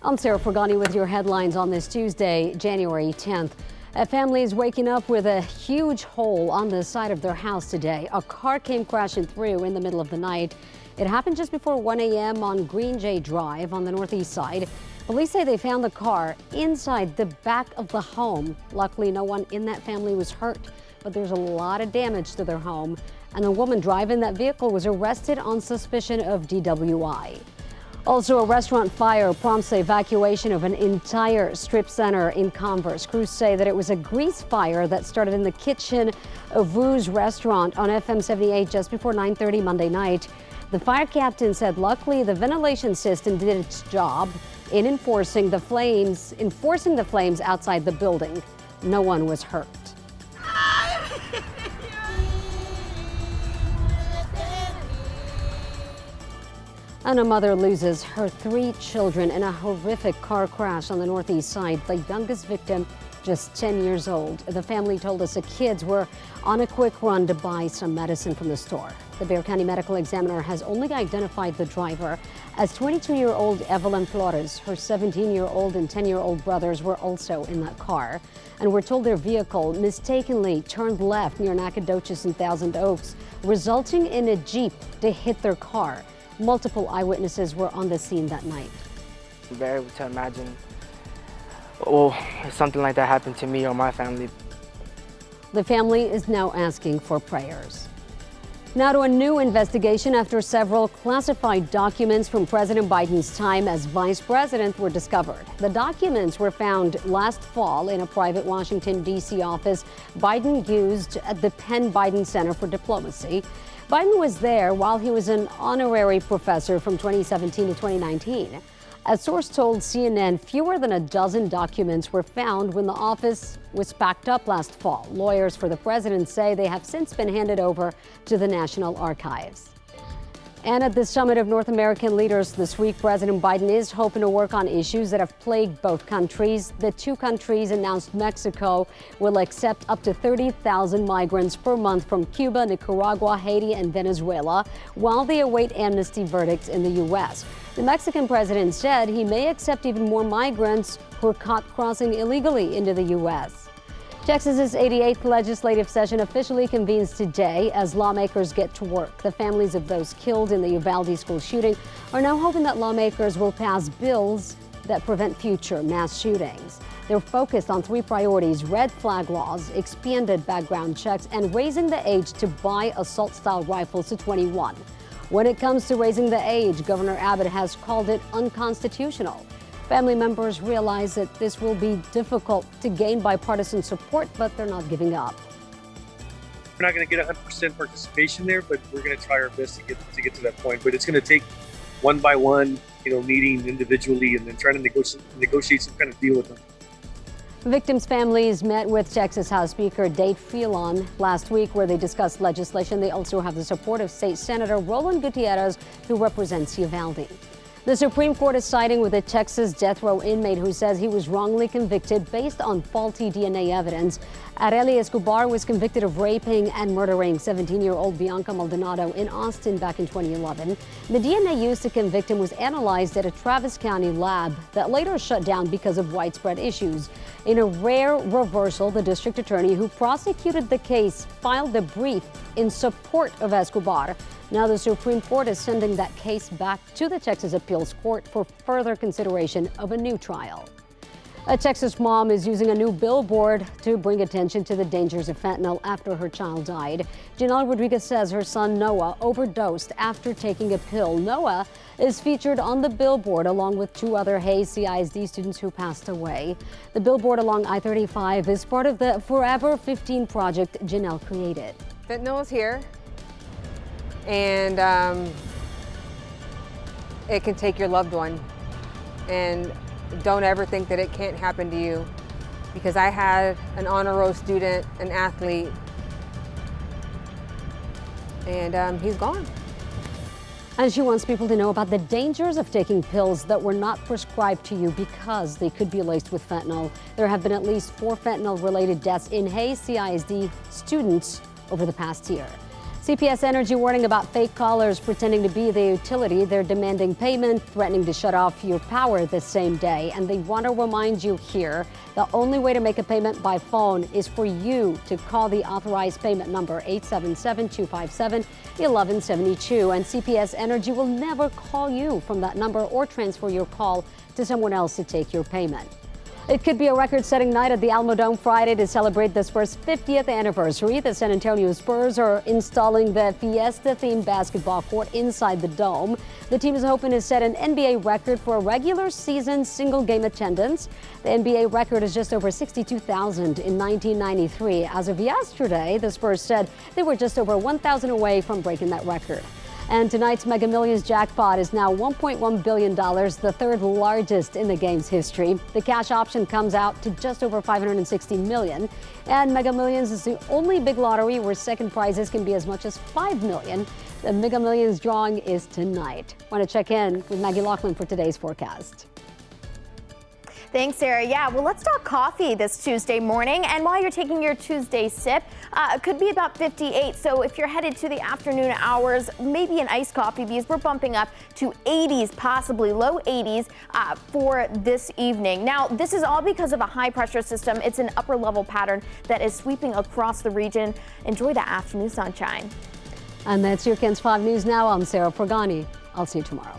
I'm Sarah Fergani with your headlines on this Tuesday, January 10th. A family is waking up with a huge hole on the side of their house today. A car came crashing through in the middle of the night. It happened just before 1 a.m. on Green Jay Drive on the northeast side. Police say they found the car inside the back of the home. Luckily, no one in that family was hurt, but there's a lot of damage to their home. And the woman driving that vehicle was arrested on suspicion of DWI. Also, a restaurant fire prompts the evacuation of an entire strip center in Converse. Crews say that it was a grease fire that started in the kitchen of Vu's restaurant on FM 78 just before 9:30 Monday night. The fire captain said luckily the ventilation system did its job in enforcing the flames outside the building. No one was hurt. And a mother loses her 3 children in a horrific car crash on the northeast side. The youngest victim, just 10 years old. The family told us the kids were on a quick run to buy some medicine from the store. The Bexar County Medical Examiner has only identified the driver as 22-year-old Evelyn Flores. Her 17-year-old and 10-year-old brothers were also in that car. And we're told their vehicle mistakenly turned left near Nacogdoches and Thousand Oaks, resulting in a Jeep to hit their car. Multiple eyewitnesses were on the scene that night. I'm very able to imagine, if something like that happened to me or my family. The family is now asking for prayers. Now to a new investigation after several classified documents from President Biden's time as vice president were discovered. The documents were found last fall in a private Washington, D.C. office Biden used at the Penn Biden Center for Diplomacy. Biden was there while he was an honorary professor from 2017 to 2019. A source told CNN fewer than a dozen documents were found when the office was packed up last fall. Lawyers for the president say they have since been handed over to the National Archives. And at the summit of North American leaders this week, President Biden is hoping to work on issues that have plagued both countries. The two countries announced Mexico will accept up to 30,000 migrants per month from Cuba, Nicaragua, Haiti, and Venezuela, while they await amnesty verdicts in the U.S. The Mexican president said he may accept even more migrants who are caught crossing illegally into the U.S. Texas's 88th legislative session officially convenes today as lawmakers get to work. The families of those killed in the Uvalde school shooting are now hoping that lawmakers will pass bills that prevent future mass shootings. They're focused on 3 priorities: red flag laws, expanded background checks, and raising the age to buy assault-style rifles to 21. When it comes to raising the age, Governor Abbott has called it unconstitutional. Family members realize that this will be difficult to gain bipartisan support, but they're not giving up. We're not going to get 100% participation there, but we're going to try our best to get to that point. But it's going to take one by one, meeting individually and then trying to negotiate some kind of deal with them. Victims' families met with Texas House Speaker Dade Phelan last week, where they discussed legislation. They also have the support of State Senator Roland Gutierrez, who represents Uvalde. The Supreme Court is siding with a Texas death row inmate who says he was wrongly convicted based on faulty DNA evidence. Arely Escobar was convicted of raping and murdering 17-year-old Bianca Maldonado in Austin back in 2011. The DNA used to convict him was analyzed at a Travis County lab that later shut down because of widespread issues. In a rare reversal, the district attorney who prosecuted the case filed a brief in support of Escobar. Now the Supreme Court is sending that case back to the Texas Appeals Court for further consideration of a new trial. A Texas mom is using a new billboard to bring attention to the dangers of fentanyl after her child died. Janelle Rodriguez says her son Noah overdosed after taking a pill. Noah is featured on the billboard along with 2 other Hayes CISD students who passed away. The billboard along I-35 is part of the Forever 15 project Janelle created. Fentanyl is here, and it can take your loved one. And don't ever think that it can't happen to you, because I had an honor roll student, an athlete, and he's gone. And she wants people to know about the dangers of taking pills that were not prescribed to you because they could be laced with fentanyl. There have been at least 4 fentanyl-related deaths in Hayes CISD students over the past year. CPS Energy warning about fake callers pretending to be the utility. They're demanding payment, threatening to shut off your power the same day. And they want to remind you here, the only way to make a payment by phone is for you to call the authorized payment number 877-257-1172. And CPS Energy will never call you from that number or transfer your call to someone else to take your payment. It could be a record-setting night at the Alamo Dome Friday to celebrate the Spurs' 50th anniversary. The San Antonio Spurs are installing the Fiesta-themed basketball court inside the dome. The team is hoping to set an NBA record for regular season single-game attendance. The NBA record is just over 62,000 in 1993. As of yesterday, the Spurs said they were just over 1,000 away from breaking that record. And tonight's Mega Millions jackpot is now $1.1 billion, the third largest in the game's history. The cash option comes out to just over $560 million. And Mega Millions is the only big lottery where second prizes can be as much as $5 million. The Mega Millions drawing is tonight. Want to check in with Maggie Laughlin for today's forecast. Thanks, Sarah. Yeah, well, let's talk coffee this Tuesday morning. And while you're taking your Tuesday sip, it could be about 58. So if you're headed to the afternoon hours, maybe an iced coffee, because we're bumping up to 80s, possibly low 80s for this evening. Now, this is all because of a high pressure system. It's an upper level pattern that is sweeping across the region. Enjoy that afternoon sunshine. And that's your KENS 5 News Now. I'm Sarah Pagani. I'll see you tomorrow.